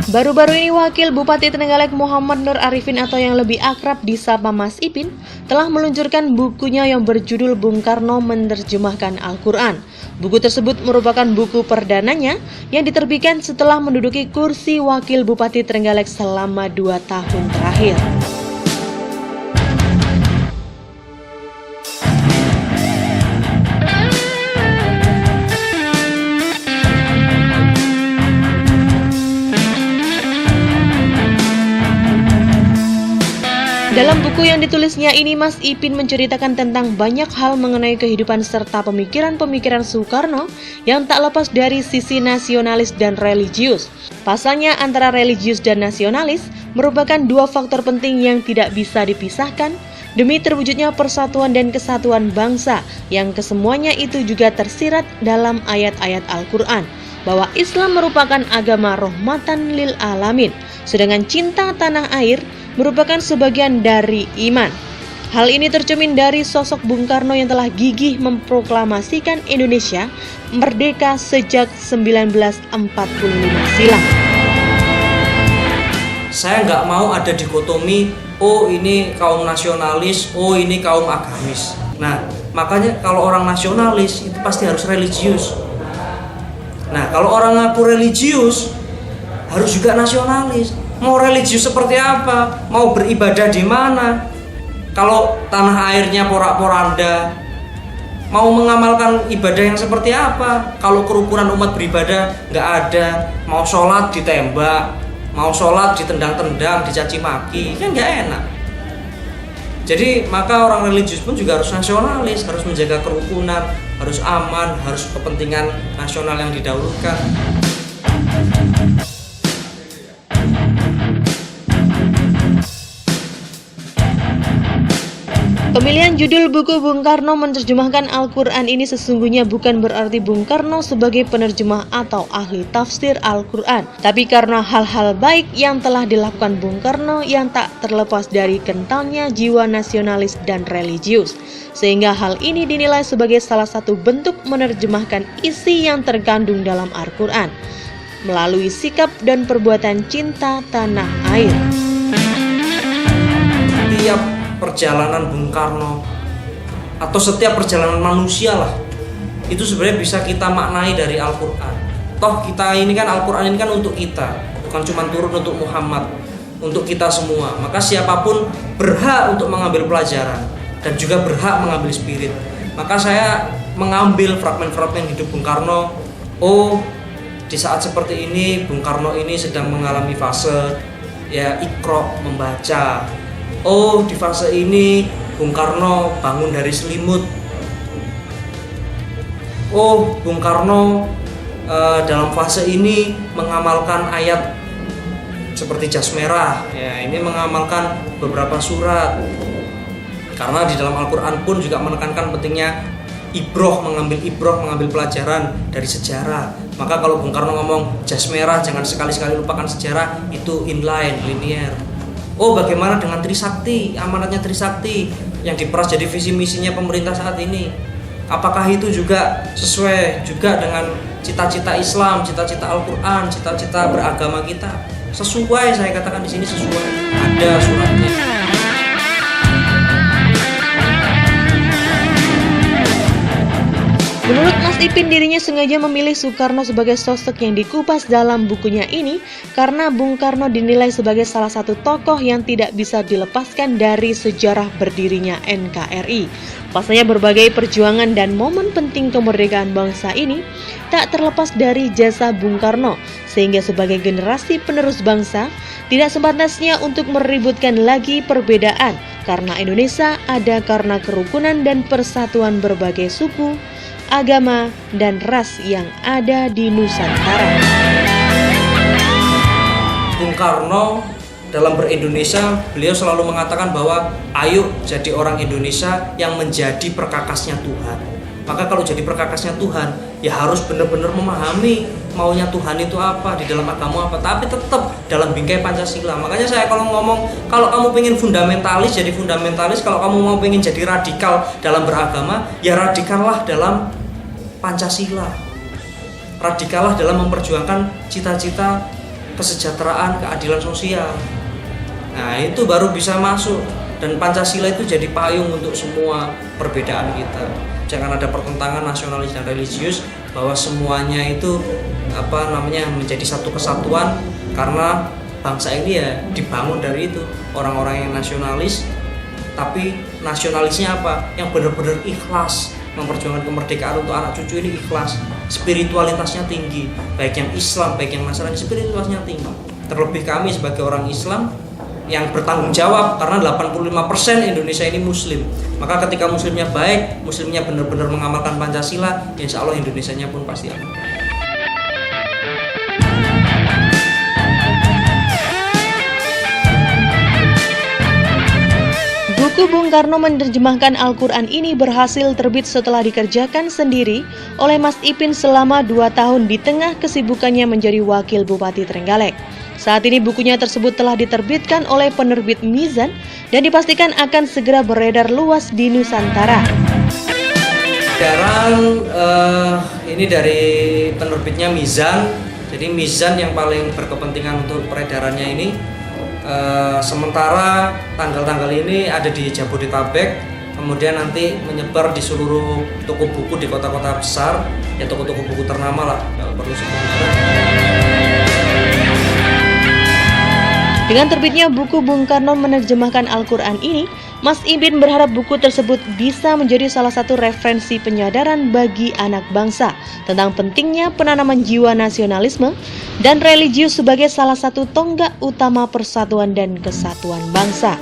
Baru-baru ini Wakil Bupati Trenggalek Muhammad Nur Arifin atau yang lebih akrab disapa Mas Ipin telah meluncurkan bukunya yang berjudul Bung Karno Menerjemahkan Al-Quran. Buku tersebut merupakan buku perdananya yang diterbitkan setelah menduduki kursi Wakil Bupati Trenggalek selama 2 tahun terakhir. Dalam buku yang ditulisnya ini, Mas Ipin menceritakan tentang banyak hal mengenai kehidupan serta pemikiran-pemikiran Soekarno yang tak lepas dari sisi nasionalis dan religius. Pasalnya antara religius dan nasionalis merupakan 2 faktor penting yang tidak bisa dipisahkan demi terwujudnya persatuan dan kesatuan bangsa yang kesemuanya itu juga tersirat dalam ayat-ayat Al-Quran bahwa Islam merupakan agama rahmatan lil alamin, sedangkan cinta tanah air merupakan sebagian dari iman. Hal ini tercermin dari sosok Bung Karno yang telah gigih memproklamasikan Indonesia merdeka sejak 1945 silam. Saya nggak mau ada dikotomi, oh ini kaum nasionalis, oh ini kaum agamis. Nah, makanya kalau orang nasionalis itu pasti harus religius. Nah, kalau orang ngaku religius harus juga nasionalis. Mau religius seperti apa? Mau beribadah di mana? Kalau tanah airnya porak-poranda, mau mengamalkan ibadah yang seperti apa? Kalau kerukunan umat beribadah nggak ada, mau sholat ditembak, mau sholat ditendang-tendang, dicaci maki, kan nggak enak. Jadi maka orang religius pun juga harus nasionalis, harus menjaga kerukunan, harus aman, harus kepentingan nasional yang didahulukan. Pemilihan judul buku Bung Karno Menerjemahkan Al-Quran ini sesungguhnya bukan berarti Bung Karno sebagai penerjemah atau ahli tafsir Al-Quran, tapi karena hal-hal baik yang telah dilakukan Bung Karno yang tak terlepas dari kentalnya jiwa nasionalis dan religius, sehingga hal ini dinilai sebagai salah satu bentuk menerjemahkan isi yang terkandung dalam Al-Quran melalui sikap dan perbuatan cinta tanah air. Tiap perjalanan Bung Karno atau setiap perjalanan manusia lah itu sebenarnya bisa kita maknai dari Al-Quran. Toh kita ini kan Al-Quran ini kan untuk kita, bukan cuma turun untuk Muhammad, untuk kita semua. Maka siapapun berhak untuk mengambil pelajaran dan juga berhak mengambil spirit. Maka saya mengambil fragmen-fragmen hidup Bung Karno. Oh, di saat seperti ini Bung Karno ini sedang mengalami fase ya Iqra, membaca. Oh, di fase ini Bung Karno bangun dari selimut. Oh, Bung Karno dalam fase ini mengamalkan ayat seperti jas merah. Ya, ini mengamalkan beberapa surat. Karena di dalam Al-Quran pun juga menekankan pentingnya mengambil pelajaran dari sejarah. Maka kalau Bung Karno ngomong jas merah, jangan sekali-sekali lupakan sejarah, itu inline, linear. Oh, bagaimana dengan Trisakti, amanatnya Trisakti yang diperas jadi visi misinya pemerintah saat ini? Apakah itu juga sesuai juga dengan cita-cita Islam, cita-cita Al-Quran, cita-cita beragama kita? Sesuai, saya katakan di sini sesuai. Ada suratnya. Menurut Mas Ipin, dirinya sengaja memilih Soekarno sebagai sosok yang dikupas dalam bukunya ini karena Bung Karno dinilai sebagai salah satu tokoh yang tidak bisa dilepaskan dari sejarah berdirinya NKRI. Pasalnya berbagai perjuangan dan momen penting kemerdekaan bangsa ini tak terlepas dari jasa Bung Karno, sehingga sebagai generasi penerus bangsa tidak sepantasnya untuk meributkan lagi perbedaan, karena Indonesia ada karena kerukunan dan persatuan berbagai suku, agama, dan ras yang ada di Nusantara. Bung Karno dalam ber-Indonesia, beliau selalu mengatakan bahwa ayo jadi orang Indonesia yang menjadi perkakasnya Tuhan. Maka kalau jadi perkakasnya Tuhan, ya harus benar-benar memahami maunya Tuhan itu apa, di dalam agama apa, tapi tetap dalam bingkai Pancasila. Makanya saya kalau ngomong, kalau kamu pengen fundamentalis, jadi fundamentalis. Kalau kamu mau pengen jadi radikal dalam beragama, ya radikallah dalam Pancasila. radikalah dalam memperjuangkan cita-cita kesejahteraan, keadilan sosial. Nah, itu baru bisa masuk, dan Pancasila itu jadi payung untuk semua perbedaan kita. Jangan ada pertentangan nasionalis dan religius, bahwa semuanya itu menjadi satu kesatuan, karena bangsa ini ya dibangun dari itu. Orang-orang yang nasionalis, tapi nasionalisnya apa? Yang benar-benar ikhlas memperjuangkan kemerdekaan untuk anak cucu ini, ikhlas. Spiritualitasnya tinggi, baik yang Islam, baik yang Nasrani, spiritualitasnya tinggi. Terlebih kami sebagai orang Islam yang bertanggung jawab, karena 85% Indonesia ini Muslim. Maka ketika Muslimnya baik, Muslimnya benar-benar mengamalkan Pancasila, insya Allah Indonesianya pun pasti aman. Buku Bung Karno menerjemahkan Al-Quran ini berhasil terbit setelah dikerjakan sendiri oleh Mas Ipin selama 2 tahun di tengah kesibukannya menjadi Wakil Bupati Trenggalek. Saat ini bukunya tersebut telah diterbitkan oleh penerbit Mizan dan dipastikan akan segera beredar luas di Nusantara. Sekarang ini dari penerbitnya Mizan, jadi Mizan yang paling berkepentingan untuk peredarannya ini. Sementara tanggal-tanggal ini ada di Jabodetabek, kemudian nanti menyebar di seluruh toko buku di kota-kota besar, ya toko-toko buku ternama lah, kalau perlu sebutkan. Dengan terbitnya buku Bung Karno menerjemahkan Al-Quran ini, Mas Ipin berharap buku tersebut bisa menjadi salah satu referensi penyadaran bagi anak bangsa tentang pentingnya penanaman jiwa nasionalisme dan religius sebagai salah satu tonggak utama persatuan dan kesatuan bangsa.